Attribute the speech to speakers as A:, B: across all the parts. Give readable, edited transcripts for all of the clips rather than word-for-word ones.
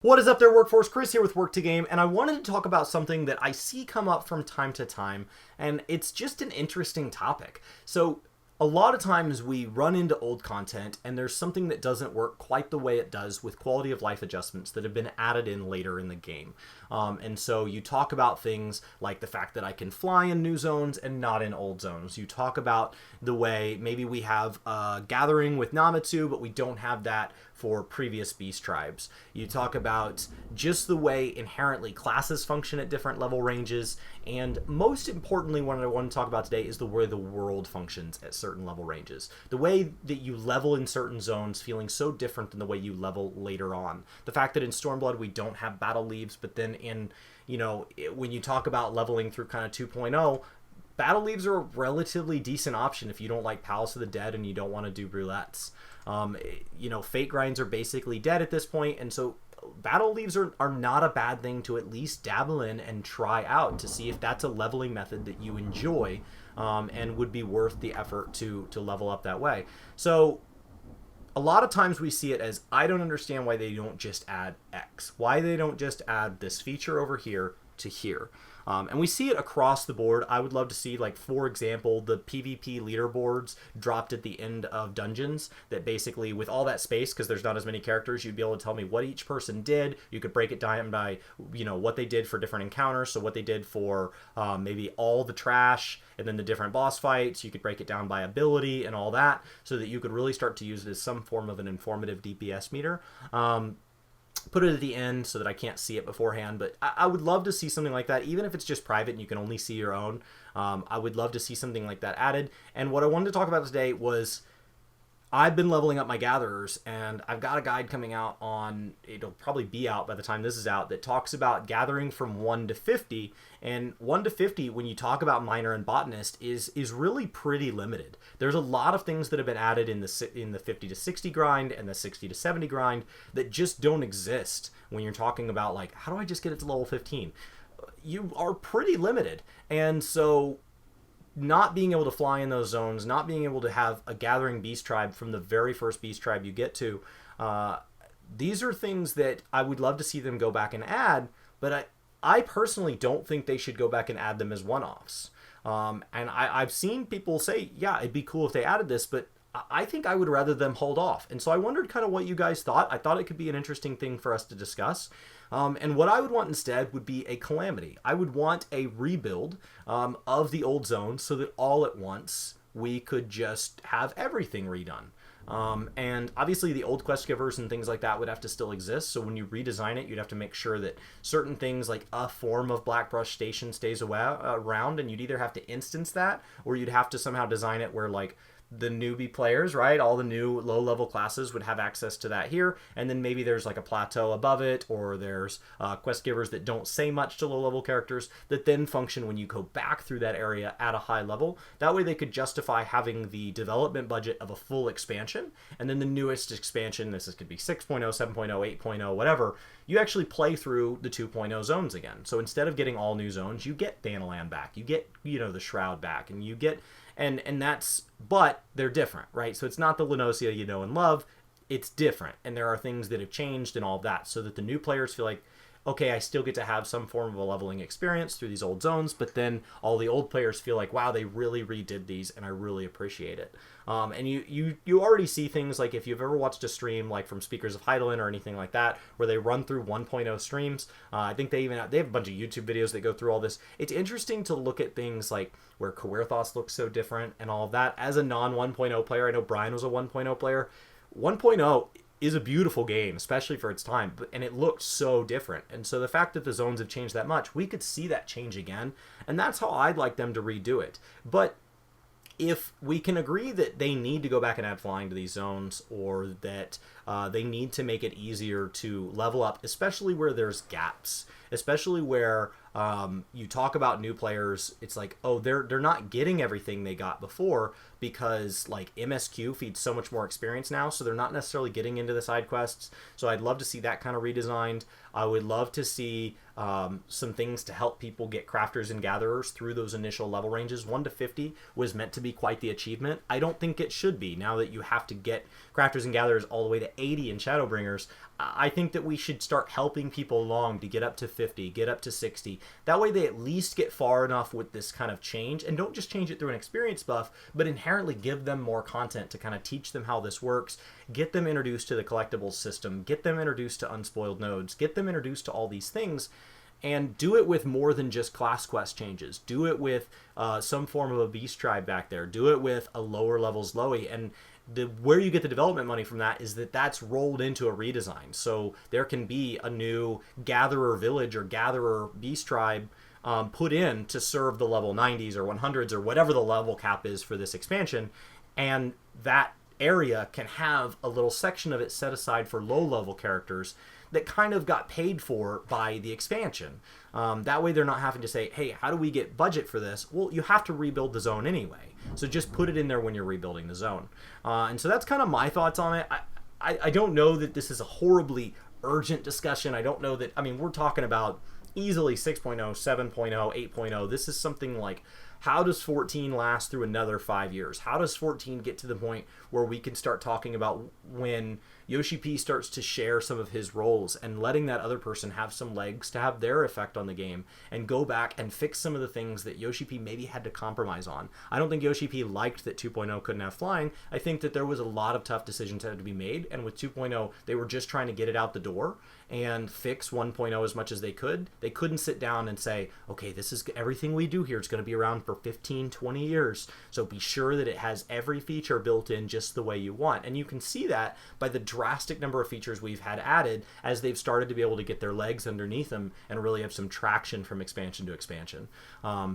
A: What is up there, Workforce? Chris here with Work to Game, and I wanted to talk about something that I see come up from time to time, and it's just an interesting topic. So, a lot of times we run into old content, and there's something that doesn't work quite the way it does with quality of life adjustments that have been added in later in the game. And so you talk about things like the fact that I can fly in new zones and not in old zones. You talk about the way maybe we have a gathering with Namatsu, but we don't have that for previous beast tribes. You talk about just the way inherently classes function at different level ranges, and most importantly, what I want to talk about today is the way the world functions at certain level ranges. The way that you level in certain zones feeling so different than the way you level later on. The fact that in Stormblood we don't have battle leaves, but then in, when you talk about leveling through kind of 2.0, battle leaves are a relatively decent option if you don't like Palace of the Dead and you don't want to do roulettes. Fate grinds are basically dead at this point, and so battle leaves are not a bad thing to at least dabble in and try out to see if that's a leveling method that you enjoy and would be worth the effort to level up that way. So a lot of times we see it as, I don't understand why they don't just add X, why they don't just add this feature over here to here. And we see it across the board. I would love to see, like, for example, the PvP leaderboards dropped at the end of dungeons that basically, with all that space, because there's not as many characters, you'd be able to tell me what each person did. You could break it down by, what they did for different encounters. So what they did for maybe all the trash and then the different boss fights. You could break it down by ability and all that so that you could really start to use it as some form of an informative DPS meter. Put it at the end so that I can't see it beforehand, but I would love to see something like that, even if it's just private and you can only see your own. I would love to see something like that added. And what I wanted to talk about today was, I've been leveling up my gatherers, and I've got a guide coming out on, it'll probably be out by the time this is out, that talks about gathering from 1 to 50, and 1 to 50, when you talk about miner and botanist, is really pretty limited. There's a lot of things that have been added in the 50 to 60 grind and the 60 to 70 grind that just don't exist when you're talking about, like, how do I just get it to level 15? You are pretty limited, and so not being able to fly in those zones, not being able to have a gathering beast tribe from the very first beast tribe you get to, these are things that I would love to see them go back and add, but I personally don't think they should go back and add them as one-offs. And I've seen people say, yeah, it'd be cool if they added this, but I think I would rather them hold off. And so I wondered kind of what you guys thought. I thought it could be an interesting thing for us to discuss. And what I would want instead would be a calamity. I would want a rebuild of the old zones so that all at once we could just have everything redone. And obviously the old quest givers and things like that would have to still exist. So when you redesign it, you'd have to make sure that certain things like a form of Blackbrush Station stays around, and you'd either have to instance that, or you'd have to somehow design it where, like, the newbie players, right? All the new low-level classes would have access to that here, and then maybe there's like a plateau above it, or there's quest givers that don't say much to low-level characters that then function when you go back through that area at a high level. That way they could justify having the development budget of a full expansion, and then the newest expansion, this could be 6.0, 7.0, 8.0, whatever, you actually play through the 2.0 zones again. So instead of getting all new zones, you get Thanalan back, you get, the Shroud back, and you get... And that's, but they're different, right? So it's not the Lenosia you know and love, it's different. And there are things that have changed and all of that, so that the new players feel like, okay, I still get to have some form of a leveling experience through these old zones, but then all the old players feel like, wow, they really redid these, and I really appreciate it. And you already see things like, if you've ever watched a stream like from Speakers of Heidelin or anything like that, where they run through 1.0 streams, I think they have a bunch of YouTube videos that go through all this. It's interesting to look at things like where Coerthos looks so different and all of that. As a non-1.0 player, I know Bryan was a 1.0 player. 1.0 is a beautiful game, especially for its time, and it looked so different. And so the fact that the zones have changed that much, we could see that change again, and that's how I'd like them to redo it. But if we can agree that they need to go back and add flying to these zones, or that they need to make it easier to level up, especially where there's gaps, especially where you talk about new players, it's like, oh, they're not getting everything they got before because, like, MSQ feeds so much more experience now, so they're not necessarily getting into the side quests. So I'd love to see that kind of redesigned. I would love to see some things to help people get crafters and gatherers through those initial level ranges. 1 to 50 was meant to be quite the achievement. I don't think it should be, now that you have to get crafters and gatherers all the way to 80 in Shadowbringers, I think that we should start helping people along to get up to 50, get up to 60. That way they at least get far enough with this kind of change, and don't just change it through an experience buff, but inherently give them more content to kind of teach them how this works, get them introduced to the collectibles system, get them introduced to unspoiled nodes, get them introduced to all these things, and do it with more than just class quest changes. Do it with some form of a beast tribe back there. Do it with a lower levels Loey. And where you get the development money from that is that's rolled into a redesign. So there can be a new gatherer village or gatherer beast tribe put in to serve the level 90s or 100s or whatever the level cap is for this expansion. And that area can have a little section of it set aside for low level characters that kind of got paid for by the expansion. That way they're not having to say, hey, how do we get budget for this? Well, you have to rebuild the zone anyway. So just put it in there when you're rebuilding the zone. And so that's kind of my thoughts on it. I don't know that this is a horribly urgent discussion. I don't know that, I mean, we're talking about easily 6.0, 7.0, 8.0. This is something like, how does 14 last through another 5 years? How does 14 get to the point where we can start talking about when Yoshi P starts to share some of his roles and letting that other person have some legs to have their effect on the game and go back and fix some of the things that Yoshi P maybe had to compromise on. I don't think Yoshi P liked that 2.0 couldn't have flying. I think that there was a lot of tough decisions that had to be made, and with 2.0 they were just trying to get it out the door and fix 1.0 as much as they could. They couldn't sit down and say, okay, this is everything we do here is going to be around for 15, 20 years, so be sure that it has every feature built in just the way you want. And you can see that by the drastic number of features we've had added as they've started to be able to get their legs underneath them and really have some traction from expansion to expansion.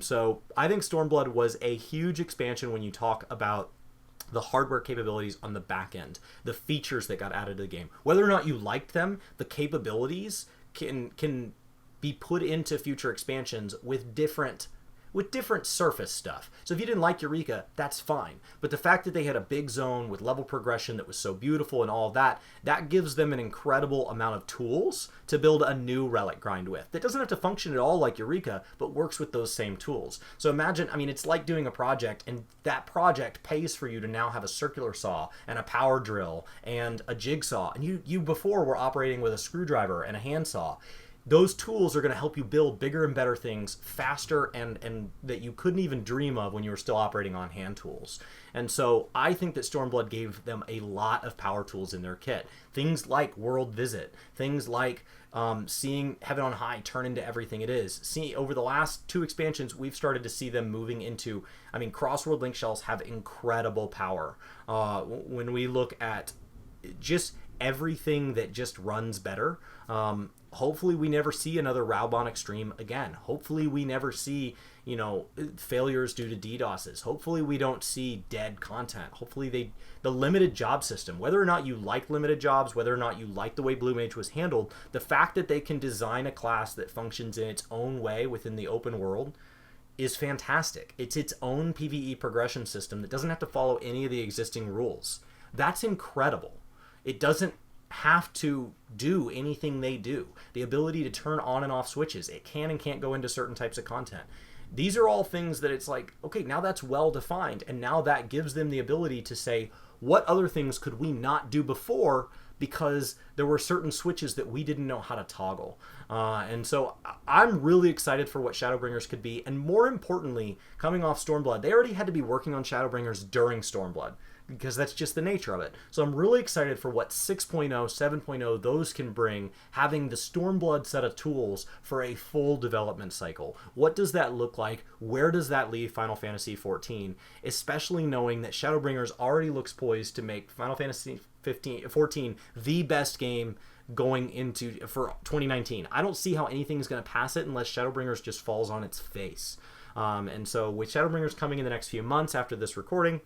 A: So I think Stormblood was a huge expansion when you talk about the hardware capabilities on the back end, the features that got added to the game. Whether or not you liked them, the capabilities can be put into future expansions with different surface stuff. So if you didn't like Eureka, that's fine. But the fact that they had a big zone with level progression that was so beautiful and all of that, that gives them an incredible amount of tools to build a new relic grind with. That doesn't have to function at all like Eureka, but works with those same tools. So imagine, I mean, it's like doing a project, and that project pays for you to now have a circular saw and a power drill and a jigsaw. And you before were operating with a screwdriver and a handsaw. Those tools are going to help you build bigger and better things faster and that you couldn't even dream of when you were still operating on hand tools. And so I think that Stormblood gave them a lot of power tools in their kit. Things like World Visit, things like seeing Heaven on High turn into everything it is. See, over the last 2 expansions, we've started to see them moving into, I mean, cross-world link shells have incredible power. When we look at just everything that just runs better, hopefully we never see another Raubon Extreme again. Hopefully we never see, failures due to DDoSes. Hopefully we don't see dead content. Hopefully the limited job system, whether or not you like limited jobs, whether or not you like the way Blue Mage was handled, the fact that they can design a class that functions in its own way within the open world is fantastic. It's its own PvE progression system that doesn't have to follow any of the existing rules. That's incredible. It doesn't have to do anything they do. The ability to turn on and off switches. It can and can't go into certain types of content. These are all things that it's like, okay, now that's well defined, and now that gives them the ability to say, what other things could we not do before because there were certain switches that we didn't know how to toggle. And so I'm really excited for what Shadowbringers could be, and more importantly, coming off Stormblood, they already had to be working on Shadowbringers during Stormblood, because that's just the nature of it. So I'm really excited for what 6.0, 7.0, those can bring, having the Stormblood set of tools for a full development cycle. What does that look like? Where does that leave Final Fantasy XIV? Especially knowing that Shadowbringers already looks poised to make Final Fantasy 14 the best game going into for 2019. I don't see how anything is going to pass it unless Shadowbringers just falls on its face. And so with Shadowbringers coming in the next few months after this recording,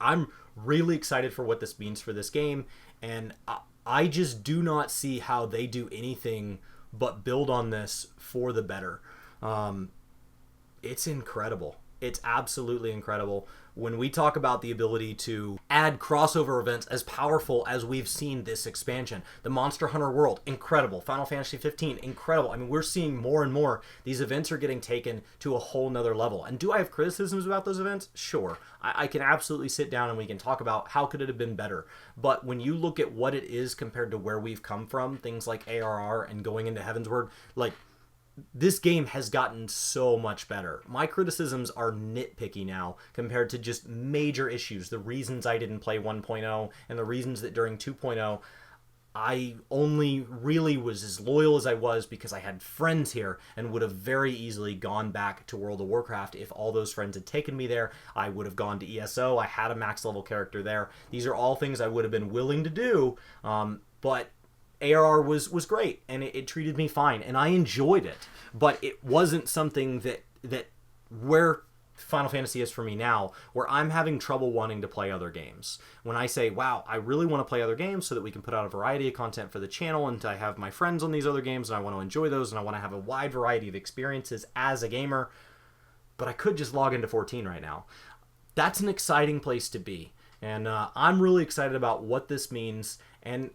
A: I'm really excited for what this means for this game, and I just do not see how they do anything but build on this for the better. It's incredible. It's absolutely incredible. When we talk about the ability to add crossover events as powerful as we've seen this expansion, the Monster Hunter world, incredible. Final Fantasy 15, incredible. I mean, we're seeing more and more. These events are getting taken to a whole nother level. And do I have criticisms about those events? Sure. I can absolutely sit down and we can talk about how could it have been better. But when you look at what it is compared to where we've come from, things like ARR and going into Heavensward, like, this game has gotten so much better. My criticisms are nitpicky now compared to just major issues. The reasons I didn't play 1.0 and the reasons that during 2.0 I only really was as loyal as I was because I had friends here and would have very easily gone back to World of Warcraft if all those friends had taken me there. I would have gone to ESO. I had a max level character there. These are all things I would have been willing to do, but ARR was great, and it treated me fine, and I enjoyed it. But it wasn't something that where Final Fantasy is for me now, where I'm having trouble wanting to play other games. When I say, wow, I really want to play other games so that we can put out a variety of content for the channel, and I have my friends on these other games, and I want to enjoy those, and I want to have a wide variety of experiences as a gamer, but I could just log into 14 right now. That's an exciting place to be, and I'm really excited about what this means, and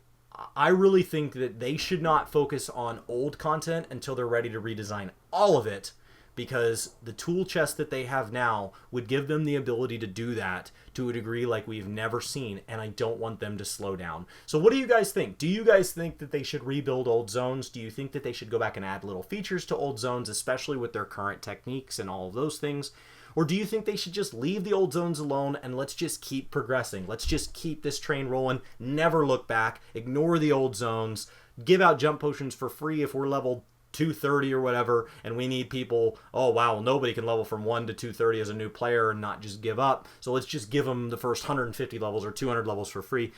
A: I really think that they should not focus on old content until they're ready to redesign all of it, because the tool chest that they have now would give them the ability to do that to a degree like we've never seen, and I don't want them to slow down. So what do you guys think? Do you guys think that they should rebuild old zones? Do you think that they should go back and add little features to old zones, especially with their current techniques and all of those things? Or do you think they should just leave the old zones alone and let's just keep progressing? Let's just keep this train rolling, never look back, ignore the old zones, give out jump potions for free if we're level 230 or whatever, and we need people, oh wow, nobody can level from 1 to 230 as a new player and not just give up, so let's just give them the first 150 levels or 200 levels for free.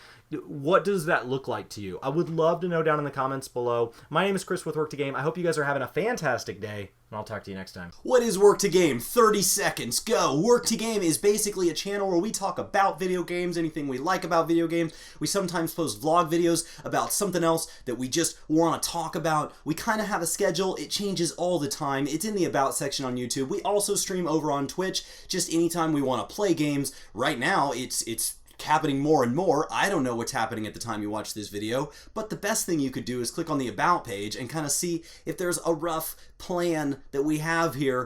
A: What does that look like to you? I would love to know down in the comments below. My name is Chris with Work to Game. I hope you guys are having a fantastic day, and I'll talk to you next time.
B: What is Work to Game? 30 seconds, go! Work to Game is basically a channel where we talk about video games, anything we like about video games. We sometimes post vlog videos about something else that we just want to talk about. We kind of have a schedule. It changes all the time. It's in the About section on YouTube. We also stream over on Twitch just anytime we want to play games. Right now, it's happening more and more. I don't know what's happening at the time you watch this video, but the best thing you could do is click on the About page and kind of see if there's a rough plan that we have here